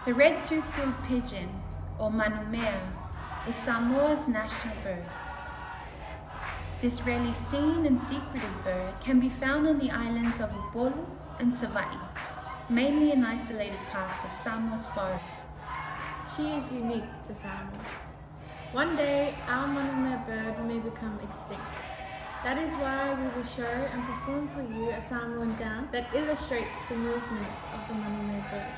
The red-toothed-billed pigeon, or Manumea, is Samoa's national bird. This rarely seen and secretive bird can be found on the islands of Upolu and Savaii, mainly in isolated parts of Samoa's forests. She is unique to Samoa. One day, our Manumea bird may become extinct. That is why we will show and perform for you a Samoan dance that illustrates the movements of the Manumea bird.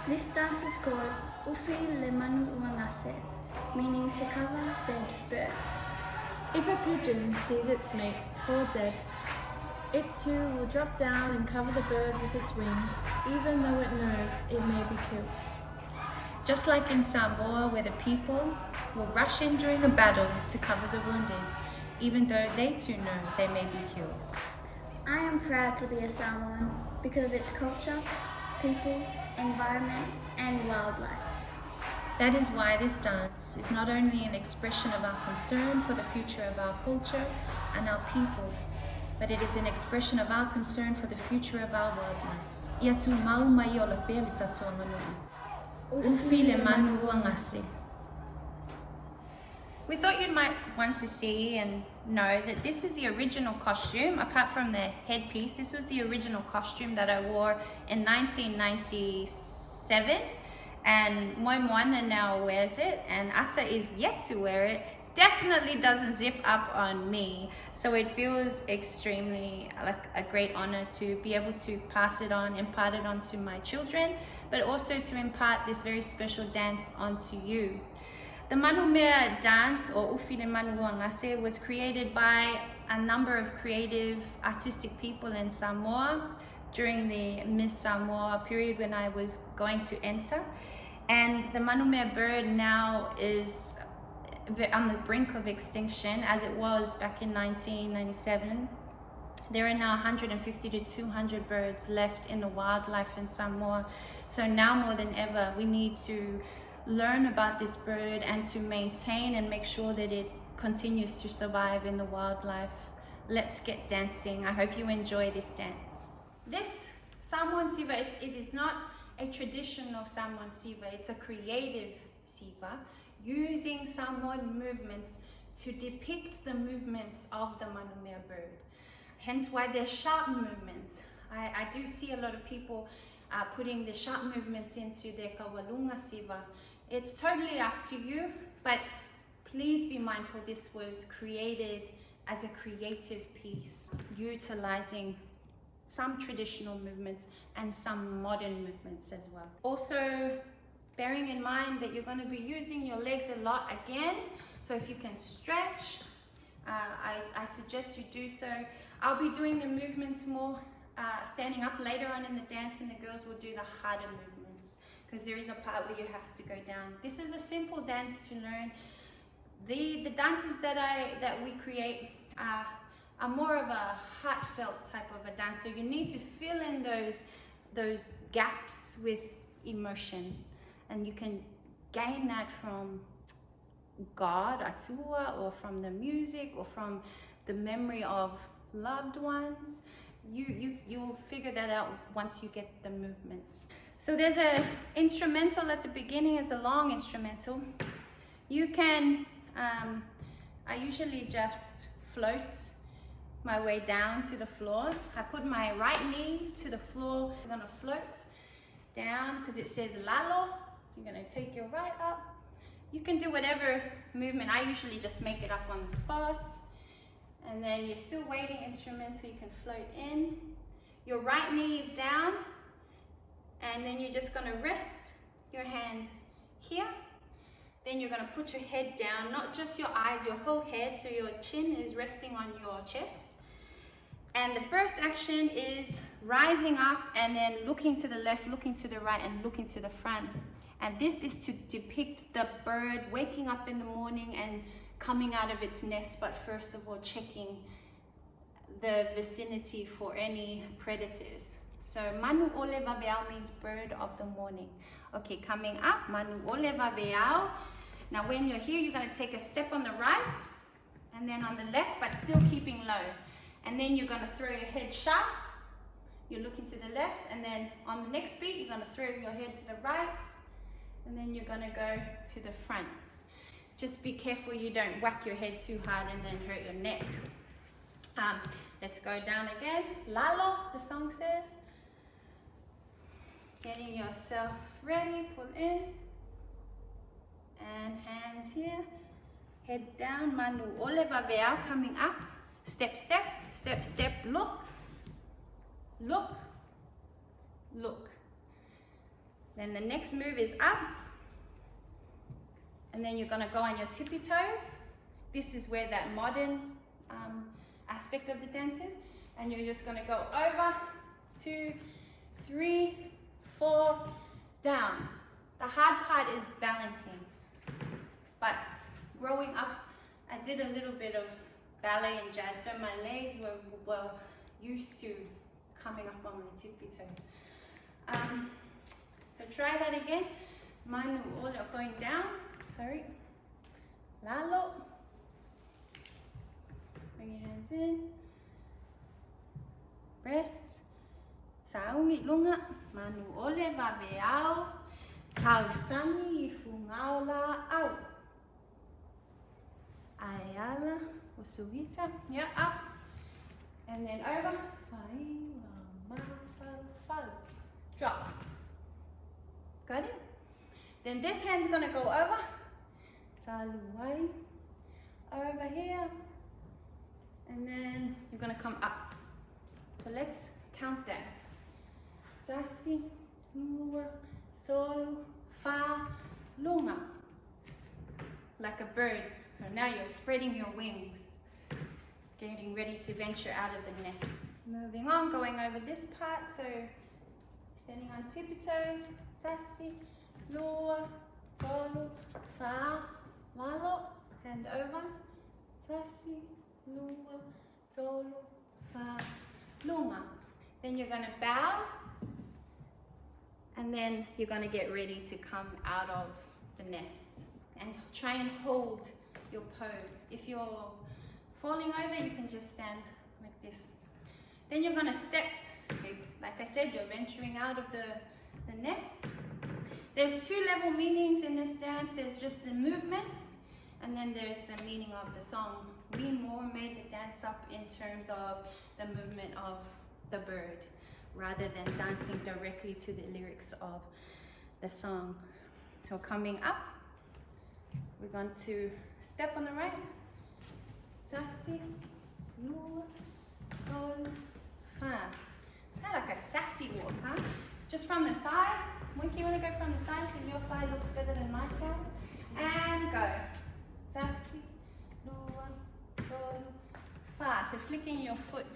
This dance is called Ufi le manu ngase, meaning to cover dead birds. If a pigeon sees its mate fall dead, it too will drop down and cover the bird with its wings, even though it knows it may be killed. Just like in Samoa, where the people will rush in during a battle to cover the wounded, even though they too know they may be killed. I am proud to be a Samoan because of its culture, people, environment, and wildlife. That is why this dance is not only an expression of our concern for the future of our culture and our people, but it is an expression of our concern for the future of our wildlife. Iatu mau mai o la pea le tatou manui. Ufi le manu ngase. We thought you might want to see and know that this is the original costume. Apart from the headpiece, this was the original costume that I wore in 1997, and Moemoana now wears it, and Ata is yet to wear it. Definitely doesn't zip up on me, so it feels extremely like a great honor to be able to pass it on, impart it on to my children, but also to impart this very special dance onto you. The Manumea dance, or Ufi le manu ngase, was created by a number of creative, artistic people in Samoa during the Miss Samoa period when I was going to enter. And the Manumea bird now is on the brink of extinction, as it was back in 1997. There are now 150 to 200 birds left in the wildlife in Samoa. So now more than ever, we need to learn about this bird and to maintain and make sure that it continues to survive in the wildlife. Let's get dancing. I hope you enjoy this dance. This Samoan siva, it is not a traditional Samoan siva, it's a creative siva using Samoan movements to depict the movements of the Manumea bird. Hence why they're sharp movements. I do see a lot of people putting the sharp movements into their kawalunga siva. It's totally up to you, but please be mindful this was created as a creative piece, utilizing some traditional movements and some modern movements as well. Also, bearing in mind that you're going to be using your legs a lot again, so if you can stretch, I suggest you do so. I'll be doing the movements more standing up later on in the dance, and the girls will do the harder movements, because there is a part where you have to go down. This is a simple dance to learn. The dances that we create are more of a heartfelt type of a dance, so you need to fill in those gaps with emotion, and you can gain that from God, atua, or from the music, or from the memory of loved ones. You'll figure that out once you get the movements. So there's a instrumental at the beginning, is a long instrumental. You can, I usually just float my way down to the floor. I put my right knee to the floor. I'm gonna float down because it says lalo. So you're gonna take your right up. You can do whatever movement. I usually just make it up on the spot. And then you're still waiting instrumental, you can float in. Your right knee is down, and then you're just gonna rest your hands here. Then you're gonna put your head down, not just your eyes, your whole head, so your chin is resting on your chest. And the first action is rising up and then looking to the left, looking to the right, and looking to the front. And this is to depict the bird waking up in the morning and coming out of its nest, but first of all checking the vicinity for any predators. So manu ole vaveau means bird of the morning. Okay, coming up, manu ole vaveau. Now when you're here, you're going to take a step on the right and then on the left, but still keeping low. And then you're going to throw your head sharp. You're looking to the left, and then on the next beat, you're going to throw your head to the right and then you're gonna go to the front. Just be careful you don't whack your head too hard and then hurt your neck. Let's go down again. Lalo, the song says. Getting yourself ready, pull in. And hands here. Head down, manu ole vaveau, coming up. Step, step, step, step, look. Look, look. Then the next move is up. And then you're gonna go on your tippy toes. This is where that modern aspect of the dance is. And you're just gonna go over, 2, 3, 4, down. The hard part is balancing. But growing up, I did a little bit of ballet and jazz, so my legs were well used to coming up on my tippy toes. So try that again. Manu ole going down. Sorry. Lalo. Bring your hands in. Press. Saungi lunga. Manu ole vaveau. Tausani ifungao la au. Ayala. Usugita. Yeah, up. And then over. Drop. Got it? Then this hand's gonna go over. Taluai. Over here. And then you're gonna come up. So let's count that. Tasi, lua, solu, fa, luma. Like a bird. So now you're spreading your wings. Getting ready to venture out of the nest. Moving on, going over this part. So standing on tippy toes. Tasi, lua, solu, fa, lalo. Hand over. Tasi, lua, solu, fa, luma. Then you're gonna bow. And then you're gonna get ready to come out of the nest. And try and hold your pose. If you're falling over, you can just stand like this. Then you're gonna step. So like I said, you're venturing out of the nest. There's 2-level meanings in this dance. There's just the movement, and then there's the meaning of the song. We more made the dance up in terms of the movement of the bird, rather than dancing directly to the lyrics of the song. So coming up, we're going to step on the right. Tasi, lua, sol, fa. It's kind of like a sassy walk, huh? Just from the side. Winky, you want to go from the side because your side looks better than my side. And go. Tasi, lua, sol, fa. So flicking your foot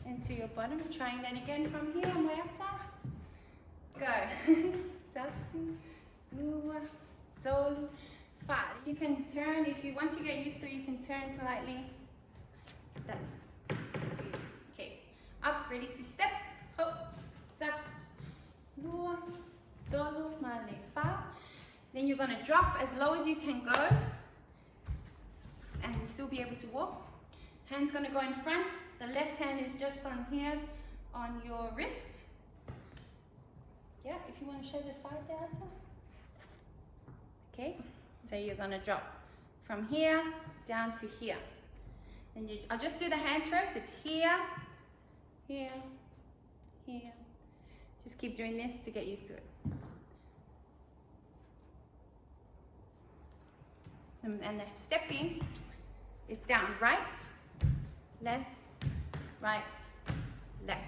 into your bottom. Trying that again from here. Moeata. Go. Tasi, lua, sol, fa. You can turn if you, once you get used to it, you can turn slightly. That's 2. Okay. Up, ready to step. Hop. Tas. Lua. Solo. Male. Fa. Then you're going to drop as low as you can go. And still be able to walk. Hand's going to go in front. The left hand is just on here on your wrist. Yeah, if you want to show the side there, Ata. Okay, so you're going to drop from here down to here. And I'll just do the hands first. It's here, here, here. Just keep doing this to get used to it. And the stepping is down, right, left, right, left.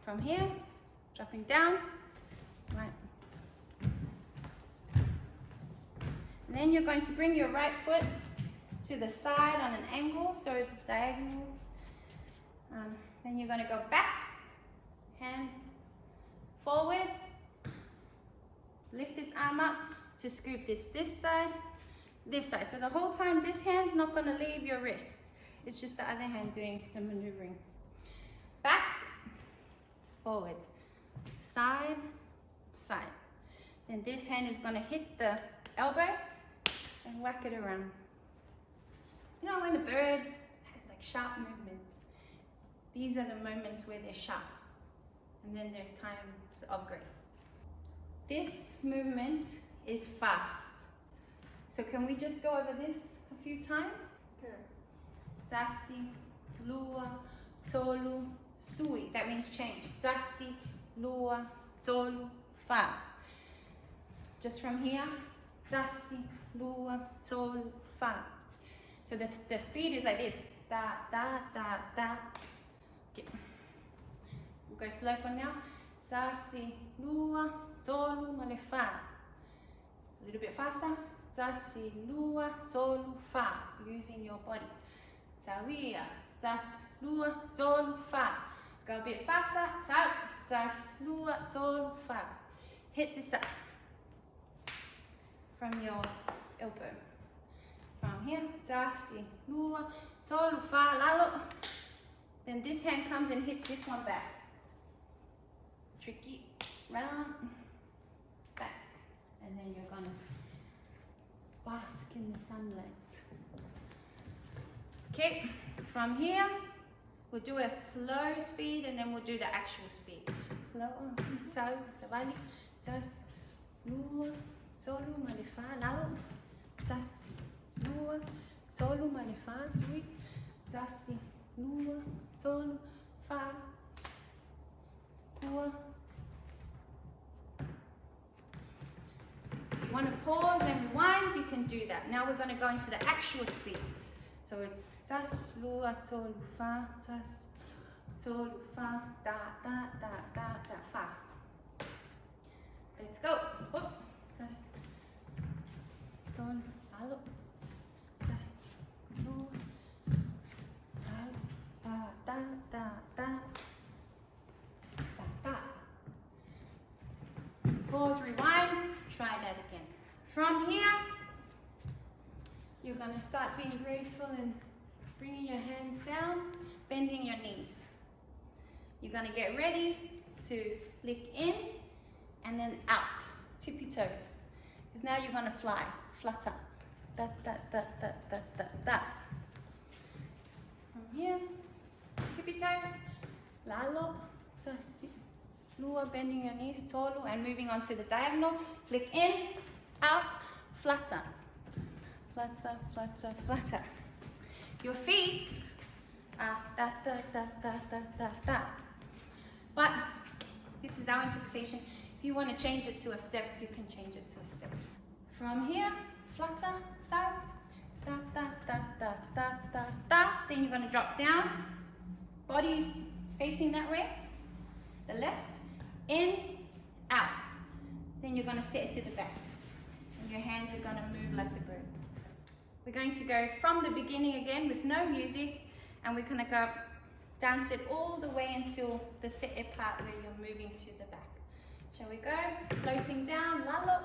From here, dropping down, right. And then you're going to bring your right foot to the side on an angle, so diagonal. Then you're going to go back, hand forward, lift this arm up to scoop this side, this side. So the whole time this hand's not going to leave your wrist. It's just the other hand doing the maneuvering. Back, forward, side, side. Then this hand is going to hit the elbow and whack it around. You know when a bird has like sharp movements, these are the moments where they're sharp. And then there's times of grace. This movement is fast. So can we just go over this a few times? Okay. Dasi, lua, tolu, sui. That means change. Dasi, lua, tolu, fa. Just from here. Dasi, lua, tolu, fa. So the speed is like this. Da, da, da, da. Okay. We'll go slow for now. Dasi, lua, tolu, male, fa. A little bit faster. Dasi, lua, tolu, fa. Using your body. Sawia. Das, lua, tolu, fa. Go a bit faster. Sa. Das, lua, tolu, fa. Hit this up. From your elbow. From here. Dasi, lua, tolu, fa, lalo. Then this hand comes and hits this one back. Tricky. Round. Back. And then you're gonna bask in the sunlight. Okay, from here, we'll do a slow speed and then we'll do the actual speed. Slow, savali, tas, lua, tolu, malifa, lalo, tas, lua, tolu, malifa, sweet, tas, lua, tolu, fa, kua. You want to pause and rewind, you can do that. Now we're going to go into the actual speed. So it's tas, lua, tolu, fa, tas, tolu, fa, da, da, da, da, da, fast. Let's go. Hop, tas, tolu, alo, tas, lua, tolu, da, da, da, da, da, da. Pause, rewind, try that again. From here, you're going to start being graceful and bringing your hands down, bending your knees. You're going to get ready to flick in and then out, tippy toes. Because now you're going to fly, flutter. Da, da, da, da, da, da, da. From here, tippy toes, lalo, tasi, lua, bending your knees, tolu, and moving on to the diagonal. Flick in, out, flutter. Flutter, flutter, flutter. Your feet are da, da, da, da, da, da, da. But this is our interpretation. If you want to change it to a step, you can change it to a step. From here, flutter, south, da, da, da, da, da, da, da. Then you're going to drop down. Body's facing that way. The left, in, out. Then you're going to set it to the back. And your hands are going to move like the bird. We're going to go from the beginning again with no music, and we're going to go dance it all the way until the set part where you're moving to the back. Shall we go? Floating down, lalo.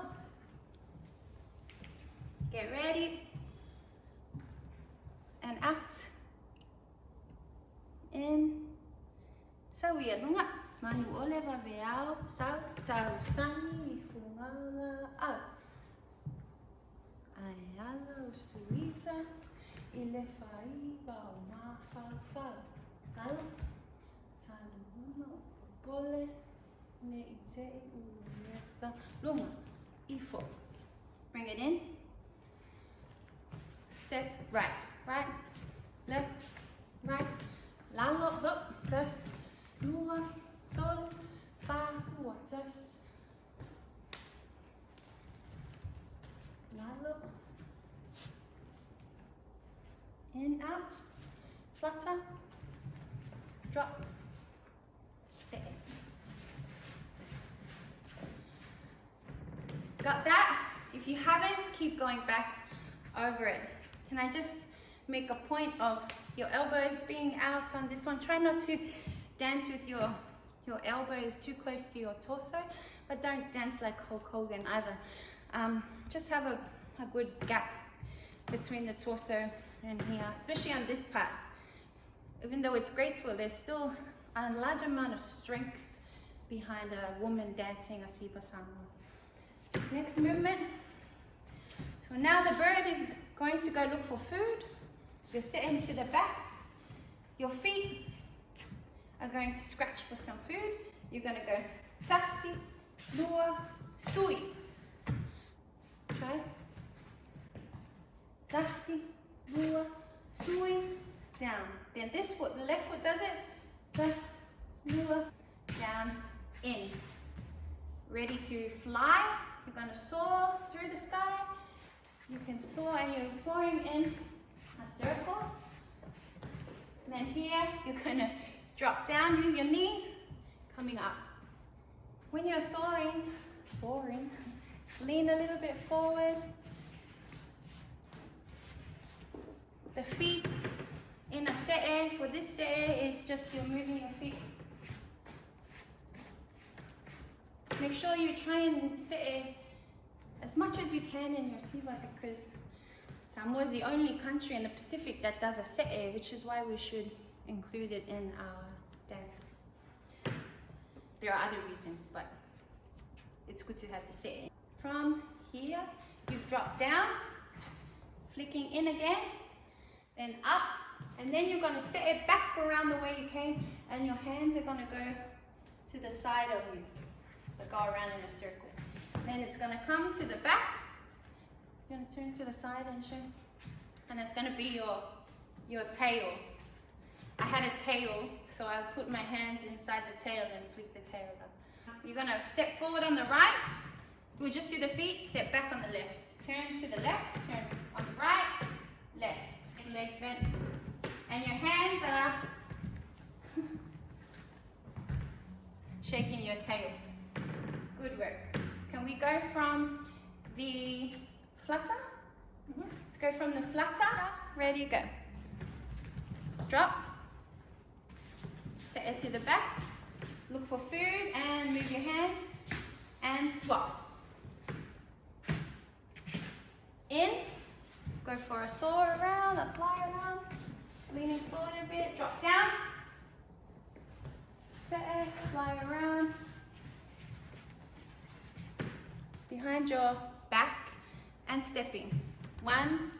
Get ready. And out. In. Sawia lunga. Manu ole va veao. Sau, tau, sani, fungala, out. Ayala usuita ile faiba o mafalfal. Halo. Taluno pole ne ite ulieta. Luma. Ifo. Bring it in. Step right. Right. Left. Right. Lalo. Hook. Tas. Lua. Tolu. Fa. Kua. Tas. Lalo. In, out, flutter, drop, set it. Got that? If you haven't, keep going back over it. Can I just make a point of your elbows being out on this one? Try not to dance with your elbows too close to your torso, but don't dance like Hulk Hogan either. Just have a good gap between the torso and here, especially on this part. Even though it's graceful, there's still a large amount of strength behind a woman dancing a Sipa Samoa. Next movement. So now the bird is going to go look for food. You're sitting to the back. Your feet are going to scratch for some food. You're going to go tasi, lua, sui. Try. Gase, lua, sui, down. Then this foot, the left foot does it. Gase, lua, down, in. Ready to fly. You're going to soar through the sky. You can soar, and you're soaring in a circle. And then here, you're going to drop down, use your knees, coming up. When you're soaring, lean a little bit forward. The feet in a se'e, for this se'e is just you're moving your feet. Make sure you try and se'e as much as you can in your siva, because Samoa is the only country in the Pacific that does a se'e, which is why we should include it in our dances. There are other reasons, but it's good to have the se'e. From here, you've dropped down, flicking in again, then up, and then you're going to se'e back around the way you came, and your hands are going to go to the side of you, but go around in a circle. Then it's going to come to the back. You're going to turn to the side and show, and it's going to be your tail. I had a tail, so I'll put my hands inside the tail and flick the tail up. You're going to step forward on the right. We'll just do the feet, step back on the left. Turn to the left, turn on the right, left. Legs bent. And your hands are shaking your tail. Good work. Can we go from the flutter? Let's go from the flutter. Ready, go. Drop. Set it to the back. Look for food and move your hands. And swap. In. Go for a soar around, a fly around. Leaning forward a bit. Drop down. Set it, fly around. Behind your back and stepping. 1,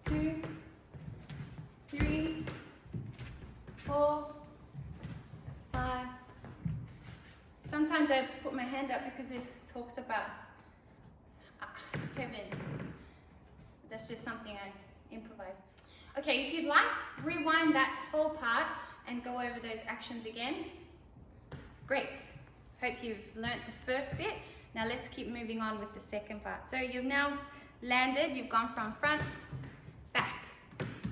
2, 3, 4, 5. Sometimes I put my hand up because it talks about heavens. That's just something I improvise. Okay, if you'd like, rewind that whole part and go over those actions again. Great. Hope you've learnt the first bit. Now let's keep moving on with the second part. So you've now landed, you've gone from front, back.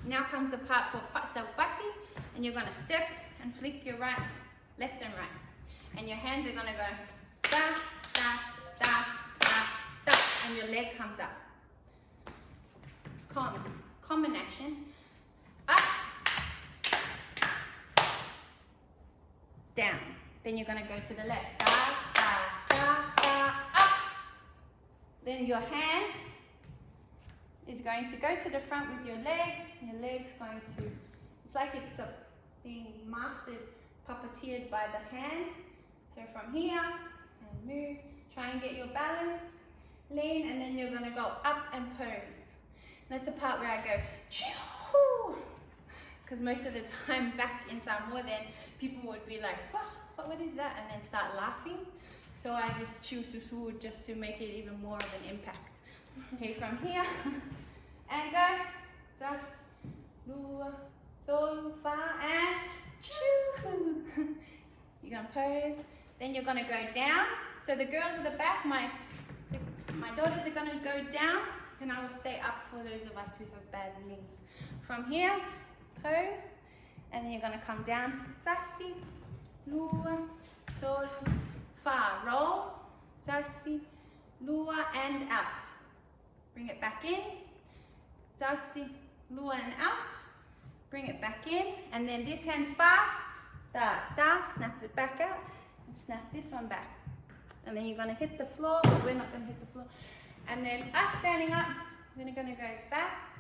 Now comes the part for whatsaupati, and you're going to step and flick your right, left and right. And your hands are going to go da, da, da, da, da, and your leg comes up. Common action. Up, down. Then you're going to go to the left. Da, da, da, da, up. Then your hand is going to go to the front with your leg. Your leg's going to, it's like it's being mastered, puppeteered by the hand. So from here, and move, try and get your balance, lean, and then you're going to go up and pose. That's the part where I go, choo, because most of the time back in Samoa, then people would be like, what is that? And then start laughing. So I just chew susu just to make it even more of an impact. Okay, from here, and go, das, lua, sol, fa, and choo. You're gonna pose, then you're gonna go down. So the girls at the back, my daughters are gonna go down, and I will stay up for those of us who have bad knees. From here, pose, and then you're gonna come down, tasi, lua, sol, fa, roll, tasi, lua, and out. Bring it back in, tasi, lua, and out. Bring it back in, and then this hand's fast, da, da, snap it back out, and snap this one back. And then you're gonna hit the floor, but we're not gonna hit the floor. And then us standing up, we're gonna go back,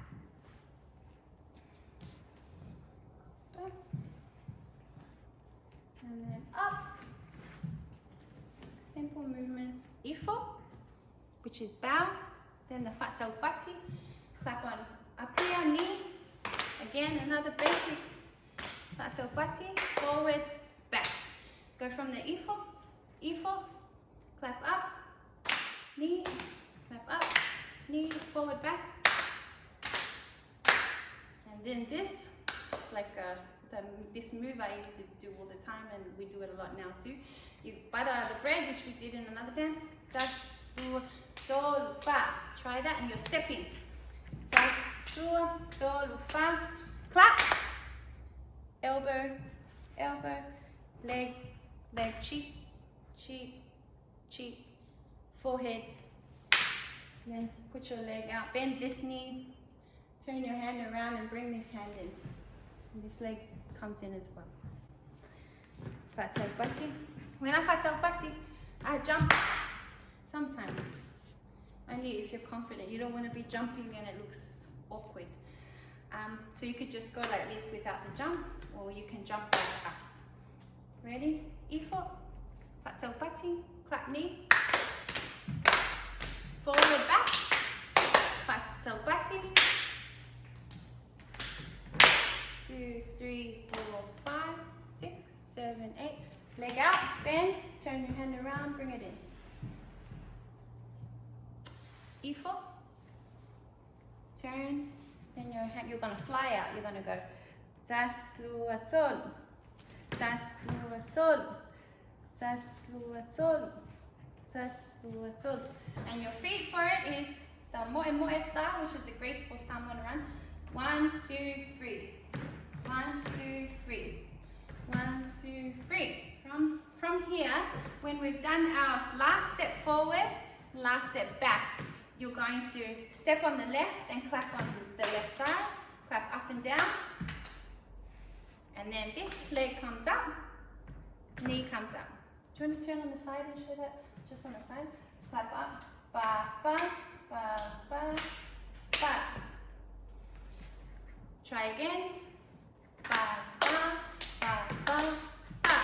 and then up. Simple movements. Ifo, which is bow. Then the whatsaupati, clap on up here, knee. Again, another basic whatsaupati, forward, back. Go from the ifo, clap up, knee, clap up, knee, forward, back. And then this, like this move I used to do all the time, and we do it a lot now too. You butter the bread, which we did in another dance. Tas, dua, sol, fa. Try that, and you're stepping. Tas, dua, sol, fa. Clap. Elbow, elbow, leg, leg, cheek, cheek, cheek, forehead. And then put your leg out, bend this knee, turn your hand around and bring this hand in. And this leg comes in as well. Fatau pati. When I fatau pati, I jump sometimes. Only if you're confident. You don't want to be jumping and it looks awkward. So you could just go like this without the jump, or you can jump like us. Ready? Ifo, fatau pati, clap knee, forward back, fatau pati, 2, 3, 4, 5, 6, 7, 8. Leg out, bend, turn your hand around, bring it in. Ifo, turn, then your hand, you're gonna fly out. You're gonna go tasluatul, tasluatul, tasluatul, tasluatul. And your feet for it is the Moemoana style, which is the graceful Samoan run. 1, 2, 3. 1, 2, 3. 1, 2, 3. From here, when we've done our last step forward, last step back, you're going to step on the left and clap on the left side, clap up and down. And then this leg comes up, knee comes up. Do you want to turn on the side and show that? Just on the side. Clap up. Ba, ba, ba, ba, ba. Try again. Ba, ba, ba, ba, ba.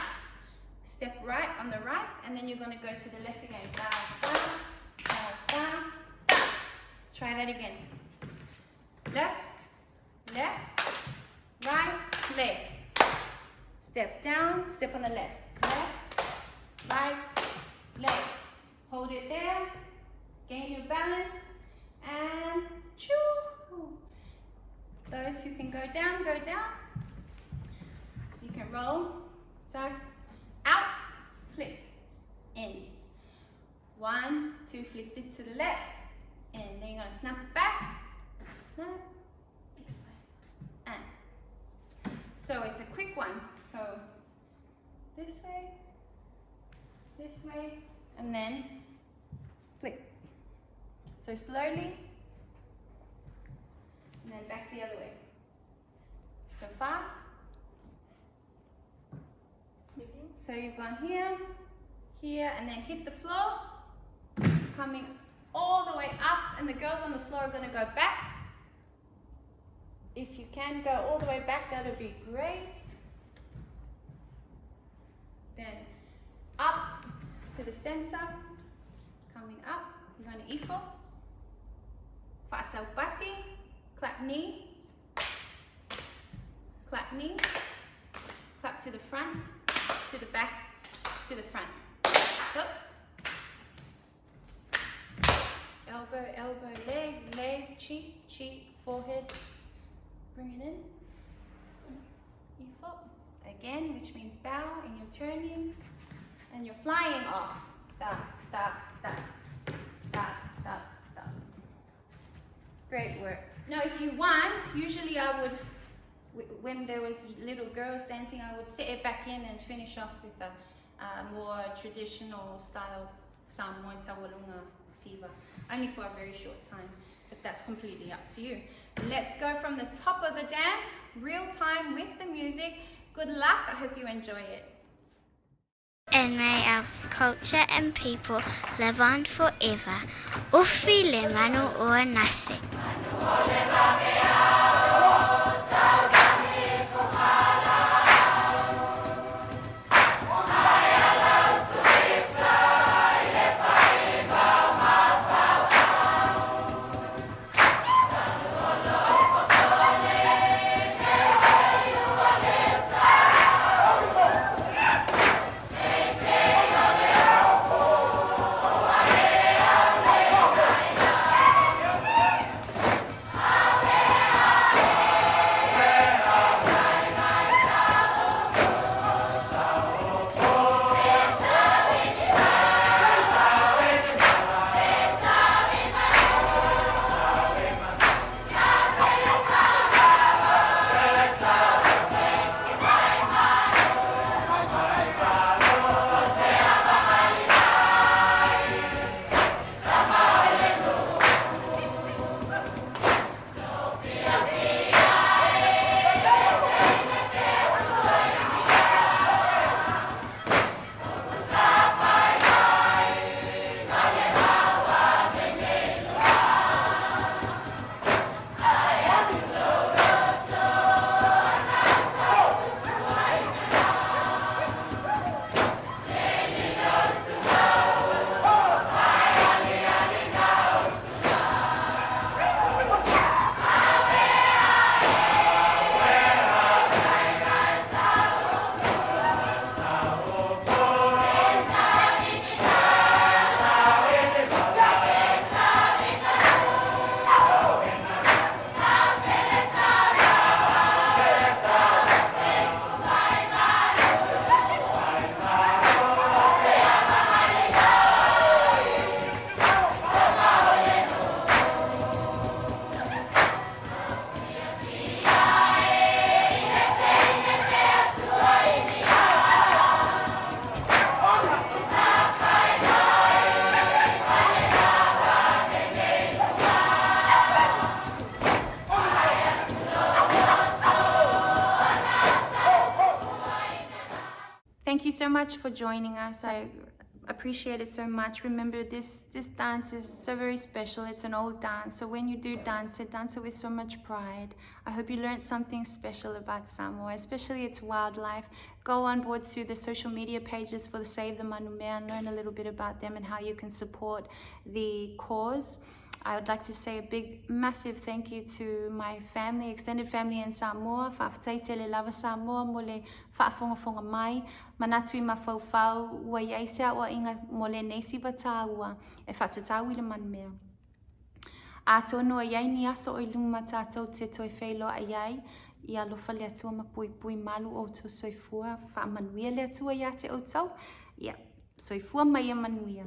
Step right on the right, and then you're going to go to the left again. Ba, ba, ba, ba, ba. Try that again. Left, left, right, leg. Step down, step on the left. Left, right, leg. Hold it there. Gain your balance. And choo. Those who can go down, go down. You can roll. Toss, out, flip, in. 1, 2, flip this to the left. And then you're going to snap it back. Snap, and. So it's a quick one. So this way, and then flip. So slowly, and then back the other way. So fast. So you've gone here, here, and then hit the floor, coming all the way up, and the girls on the floor are going to go back. If you can go all the way back, that would be great. Then up to the center, coming up, you're going to ifo, fatau pati, clap knee, clap to the front, to the back, to the front. Up. Elbow, elbow, leg, leg, cheek, cheek, forehead. Bring it in. Ifo. Again, which means bow, and you're turning, and you're flying off. Da, da, da, da, da, da. Great work. Now, if you want, usually I would, when there was little girls dancing, I would set it back in and finish off with a more traditional style Samoan tawalunga siva, only for a very short time, but that's completely up to you. Let's go from the top of the dance, real time with the music. Good luck, I hope you enjoy it. And may our culture and people live on forever. Ufi le manu o nasi. Thank you so much for joining us. I appreciate it so much. Remember, this dance is so very special. It's an old dance, so when you do dance it with so much pride. I hope you learned something special about Samoa, especially its wildlife. Go on board to the social media pages for the Save the Manumea and learn a little bit about them and how you can support the cause. I would like to say a big, massive thank you to my family, extended family in Samoa. Whaafataitele lava Samoa mole whaafongafonga mai. Manatu I mawhauwhau ua iaisea ua inga mole neisi wataua e whatatau I le Manumea. A tono iai ni aso o iluma tātou te toi whailo a iai. I alofa le atua mapui pui malu o to soifua. Whaamanuia le atua ia te o tau. Ia, soifua mai a manuia.